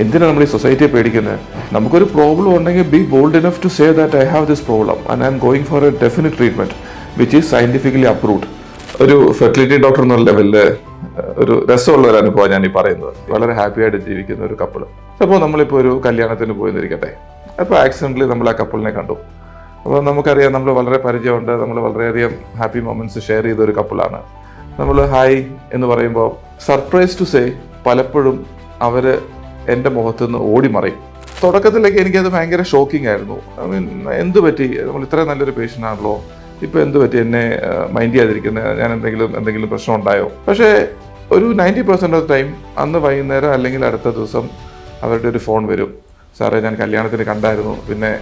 എന്തിനാണ് നമ്മൾ ഈ സൊസൈറ്റിയെ പേടിക്കുന്നത്? നമുക്കൊരു പ്രോബ്ലം ഉണ്ടെങ്കിൽ be bold enough to say that I have this problem and I am going for a definite treatment which is scientifically approved. ഒരു fertility doctor എന്നുള്ള ലെവലിൽ ഒരു രസമുള്ള ഒരു അനുഭവം ഞാൻ ഈ പറയുന്നത്. വളരെ ഹാപ്പി ആയിട്ട് ജീവിക്കുന്ന ഒരു കപ്പിള്. അപ്പോൾ നമ്മളിപ്പോൾ ഒരു കല്യാണത്തിന് പോയിരിക്കട്ടെ, അപ്പോൾ ആക്സിഡന്റലി നമ്മൾ ആ കപ്പിളിനെ കണ്ടു. അപ്പോൾ നമുക്കറിയാം, നമ്മൾ വളരെ പരിചയമുണ്ട്, നമ്മൾ വളരെയധികം ഹാപ്പി മൊമെന്റ്സ് ഷെയർ ചെയ്ത ഒരു കപ്പിളാണ്. നമ്മൾ ഹായ് എന്ന് പറയുമ്പോൾ സർപ്രൈസ് ടു സേ പലപ്പോഴും അവർ എൻ്റെ മുഖത്തു നിന്ന് ഓടി മറയും. തുടക്കത്തിലേക്ക് എനിക്കത് ഭയങ്കര ഷോക്കിംഗ് ആയിരുന്നു. ഐ മീൻ, എന്ത് പറ്റി, നമ്മൾ ഇത്രയും നല്ലൊരു പേഷ്യൻ്റ് ആണല്ലോ, ഇപ്പോൾ എന്ത് പറ്റി എന്നെ മൈൻഡ് ചെയ്യാതിരിക്കുന്നത്, ഞാൻ എന്തെങ്കിലും പ്രശ്നം ഉണ്ടായോ? പക്ഷേ ഒരു 90% ഓഫ് ടൈം അന്ന് വൈകുന്നേരം അല്ലെങ്കിൽ അടുത്ത ദിവസം അവരുടെ ഒരു ഫോൺ വരും. സാറേ, ഞാൻ കല്യാണത്തിന് കണ്ടായിരുന്നു, പിന്നെ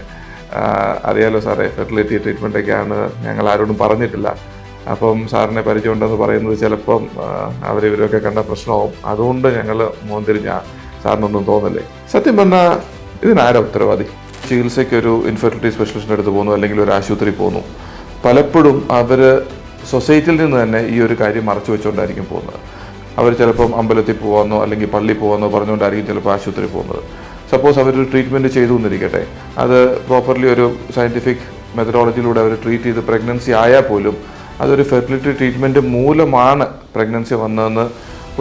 അറിയാലോ സാറേ, ഫെർട്ടിലിറ്റി ട്രീറ്റ്മെൻറ്റൊക്കെയാണ്, ഞങ്ങൾ ആരോടും പറഞ്ഞിട്ടില്ല, അപ്പം സാറിനെ പരിചയമുണ്ടെന്ന് പറയുന്നത് ചിലപ്പം അവരിവരൊക്കെ കണ്ട പ്രശ്നമാവും, അതുകൊണ്ട് ഞങ്ങൾ മോന്തിരിഞ്ഞ സാറിനൊന്നും തോന്നില്ലേ? സത്യം പറഞ്ഞാൽ ഇതിനാരാ ഉത്തരവാദി? ചികിത്സയ്ക്ക് ഒരു ഇൻഫെർട്ടിലിറ്റി സ്പെഷ്യലിസ്റ്റിൻ്റെ അടുത്ത് പോകുന്നു, അല്ലെങ്കിൽ ഒരു ആശുപത്രി പോകുന്നു. പലപ്പോഴും അവർ സൊസൈറ്റിയിൽ നിന്ന് തന്നെ ഈ ഒരു കാര്യം മറച്ചു വെച്ചുകൊണ്ടായിരിക്കും പോകുന്നത്. അവർ ചിലപ്പം അമ്പലത്തിൽ പോകാമെന്നോ അല്ലെങ്കിൽ പള്ളിയിൽ പോകാമെന്നോ പറഞ്ഞുകൊണ്ടായിരിക്കും ചിലപ്പോൾ ആശുപത്രി പോകുന്നത്. സപ്പോസ് അവരൊരു ട്രീറ്റ്മെൻറ്റ് ചെയ്തു എന്നിരിക്കട്ടെ, അത് പ്രോപ്പർലി ഒരു സയൻറ്റിഫിക് മെത്തഡോളജിയിലൂടെ അവർ ട്രീറ്റ് ചെയ്ത് പ്രഗ്നൻസി ആയാൽ പോലും അതൊരു ഫെർട്ടിലിറ്റി ട്രീറ്റ്മെൻറ്റ് മൂലമാണ് പ്രഗ്നൻസി വന്നതെന്ന്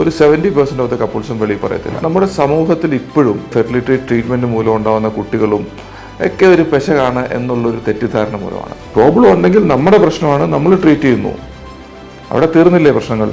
ഒരു 70% ഓഫ് ദ കപ്പിൾസും വെളിയിൽ പറയത്തില്ല. നമ്മുടെ സമൂഹത്തിൽ ഇപ്പോഴും ഫെർട്ടിലിറ്റി ട്രീറ്റ്മെൻറ്റ് മൂലം ഉണ്ടാകുന്ന കുട്ടികളും ഒക്കെ ഒരു പെശകാണ് എന്നുള്ളൊരു തെറ്റിദ്ധാരണ മൂലമാണ്. പ്രോബ്ലം ഉണ്ടെങ്കിൽ നമ്മുടെ പ്രശ്നമാണ്, നമ്മൾ ട്രീറ്റ് ചെയ്യുന്നു, അവിടെ തീർന്നില്ലേ പ്രശ്നങ്ങൾ?